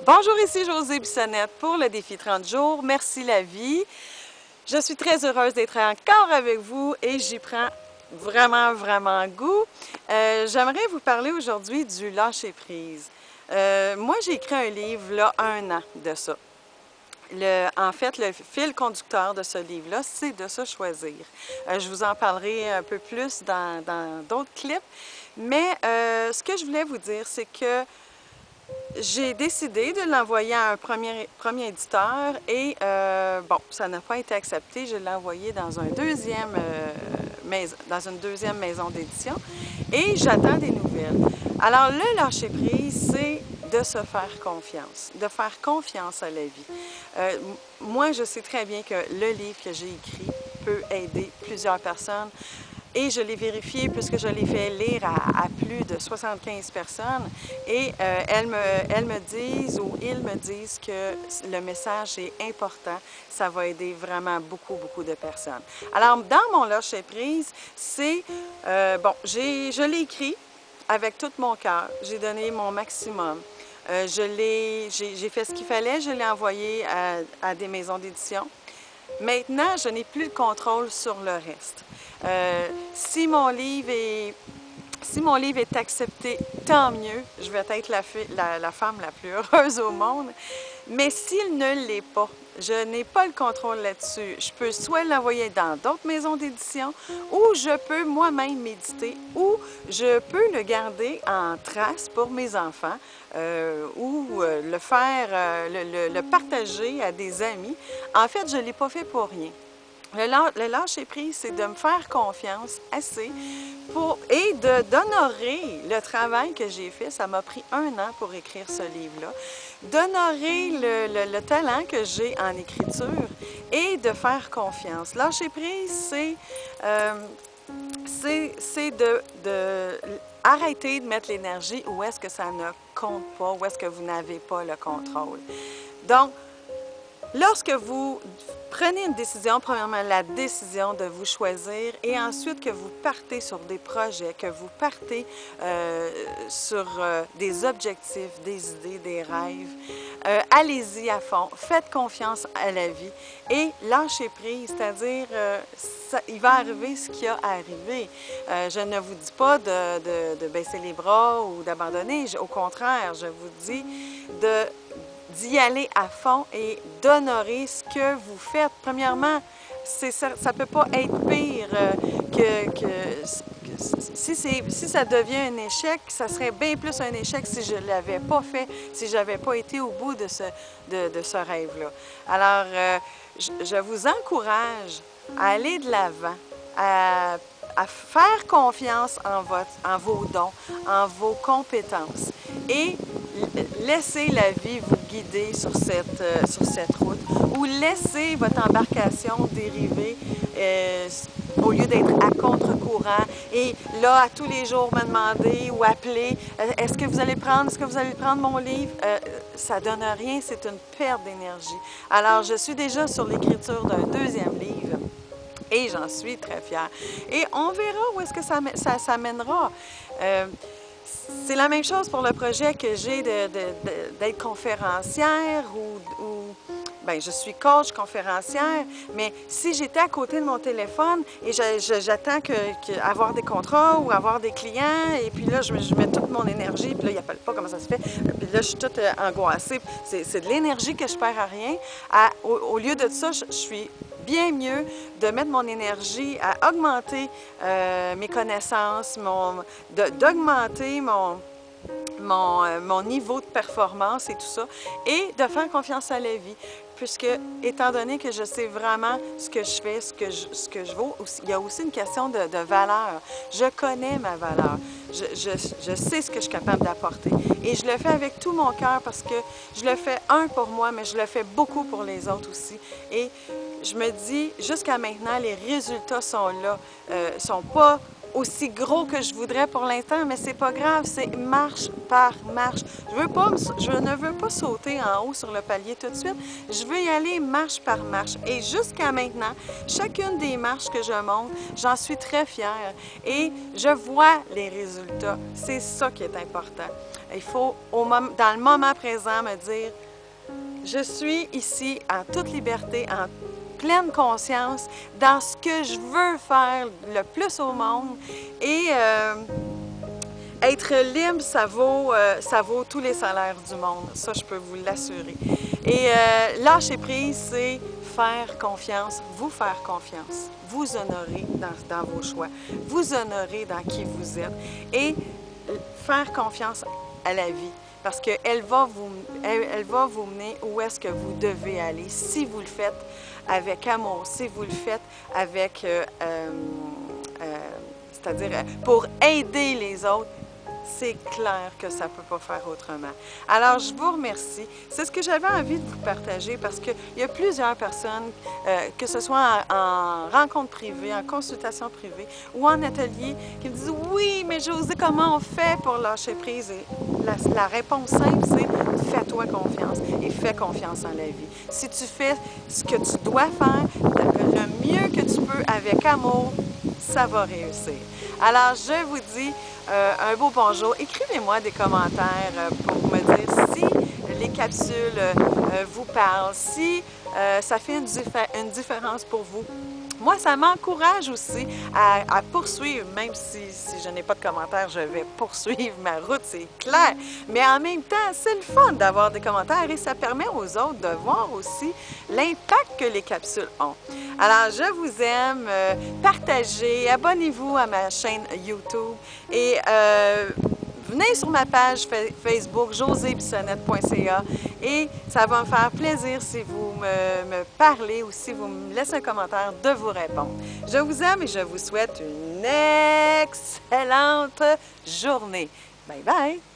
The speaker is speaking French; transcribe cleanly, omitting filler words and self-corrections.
Bonjour, ici Josée Bissonnette pour le défi 30 jours. Merci la vie. Je suis très heureuse d'être encore avec vous et j'y prends vraiment goût. J'aimerais vous parler aujourd'hui du lâcher-prise. Moi, j'ai écrit un livre, là, 1 an de ça. En fait, le fil conducteur de ce livre-là, c'est de se choisir. Je vous en parlerai un peu plus dans d'autres clips, mais ce que je voulais vous dire, c'est que j'ai décidé de l'envoyer à un premier éditeur et bon, ça n'a pas été accepté. Je l'ai envoyé dans une deuxième maison d'édition et j'attends des nouvelles. Alors, le lâcher-prise, c'est de se faire confiance, de faire confiance à la vie. Moi, je sais très bien que le livre que j'ai écrit peut aider plusieurs personnes. Et je l'ai vérifié puisque je l'ai fait lire à plus de 75 personnes et elles me disent ou ils me disent que le message est important, ça va aider vraiment beaucoup de personnes. Alors, dans mon lâcher-prise, c'est, bon, je l'ai écrit avec tout mon cœur, j'ai donné mon maximum. J'ai fait ce qu'il fallait, je l'ai envoyé à des maisons d'édition. Maintenant, je n'ai plus le contrôle sur le reste. Si mon livre est accepté, tant mieux. Je vais être la femme la plus heureuse au monde. Mais s'il ne l'est pas, je n'ai pas le contrôle là-dessus. Je peux soit l'envoyer dans d'autres maisons d'édition ou je peux moi-même méditer ou je peux le garder en trace pour mes enfants ou le faire, le partager à des amis. En fait, je ne l'ai pas fait pour rien. Le lâcher-prise, c'est de me faire confiance assez et d'honorer le travail que j'ai fait. Ça m'a pris 1 an pour écrire ce livre-là. D'honorer le talent que j'ai en écriture et de faire confiance. Lâcher-prise, c'est de arrêter de mettre l'énergie où est-ce que ça ne compte pas, où est-ce que vous n'avez pas le contrôle. Donc, lorsque vous prenez une décision, premièrement la décision de vous choisir et ensuite que vous partez sur des projets, que vous partez sur des objectifs, des idées, des rêves, allez-y à fond, faites confiance à la vie et lâchez prise, c'est-à-dire il va arriver ce qui a arrivé. Je ne vous dis pas de baisser les bras ou d'abandonner, au contraire, je vous dis d'y aller à fond et d'honorer ce que vous faites. Premièrement, ça ne peut pas être pire si ça devient un échec, ça serait bien plus un échec si je ne l'avais pas fait, si je n'avais pas été au bout de ce rêve-là. Alors, je vous encourage à aller de l'avant, à faire confiance en vos dons, en vos compétences et laissez la vie vous guider sur cette route ou laissez votre embarcation dériver au lieu d'être à contre-courant et là, à tous les jours, me demander ou appeler est-ce que vous allez prendre mon livre? Ça ne donne rien, c'est une perte d'énergie. Alors, je suis déjà sur l'écriture d'un 2e livre. Et j'en suis très fière. Et on verra où est-ce que ça mènera. C'est la même chose pour le projet que j'ai d'être conférencière ou bien, je suis coach conférencière, mais si j'étais à côté de mon téléphone et j'attends avoir des contrats ou avoir des clients, et puis là, je mets toute mon énergie, puis là, il n'appelle pas comment ça se fait, puis là, je suis toute angoissée. C'est de l'énergie que je perds à rien. Au lieu de ça, je suis bien mieux de mettre mon énergie à augmenter mes connaissances, d'augmenter mon niveau de performance et tout ça, et de faire confiance à la vie. Puisque, étant donné que je sais vraiment ce que je fais, ce que je vaux, il y a aussi une question de valeur. Je connais ma valeur. Je sais ce que je suis capable d'apporter. Et je le fais avec tout mon cœur parce que je le fais pour moi, mais je le fais beaucoup pour les autres aussi. Et je me dis, jusqu'à maintenant, les résultats sont là. Sont pas aussi gros que je voudrais pour l'instant, mais c'est pas grave, c'est marche par marche. Je ne veux pas sauter en haut sur le palier tout de suite, je veux y aller marche par marche. Et jusqu'à maintenant, chacune des marches que je monte, j'en suis très fière et je vois les résultats. C'est ça qui est important. Il faut, dans le moment présent, me dire, je suis ici en toute liberté, en pleine conscience dans ce que je veux faire le plus au monde et être libre, ça vaut tous les salaires du monde. Ça, je peux vous l'assurer. Et lâcher prise, c'est faire confiance, vous faire confiance, vous honorer dans vos choix, vous honorer dans qui vous êtes et faire confiance à la vie. Parce qu'elle va vous mener où est-ce que vous devez aller si vous le faites avec amour, si vous le faites avec, c'est-à-dire pour aider les autres. C'est clair que ça ne peut pas faire autrement. Alors, je vous remercie. C'est ce que j'avais envie de vous partager parce qu'il y a plusieurs personnes, que ce soit en rencontre privée, en consultation privée ou en atelier, qui me disent « Oui, mais Josée, comment on fait pour lâcher prise? » Et la réponse simple, c'est « Fais-toi confiance et fais confiance en la vie. » Si tu fais ce que tu dois faire, le mieux que tu peux avec amour, ça va réussir. Alors, je vous dis un beau bonjour. Écrivez-moi des commentaires pour me dire si les capsules vous parlent, si ça fait une différence pour vous. Moi, ça m'encourage aussi à poursuivre, même si je n'ai pas de commentaires, je vais poursuivre ma route, c'est clair. Mais en même temps, c'est le fun d'avoir des commentaires et ça permet aux autres de voir aussi l'impact que les capsules ont. Alors, je vous aime, partagez, abonnez-vous à ma chaîne YouTube et venez sur ma page Facebook josebissonnette.ca et ça va me faire plaisir si vous me parlez ou si vous me laissez un commentaire de vous répondre. Je vous aime et je vous souhaite une excellente journée. Bye bye!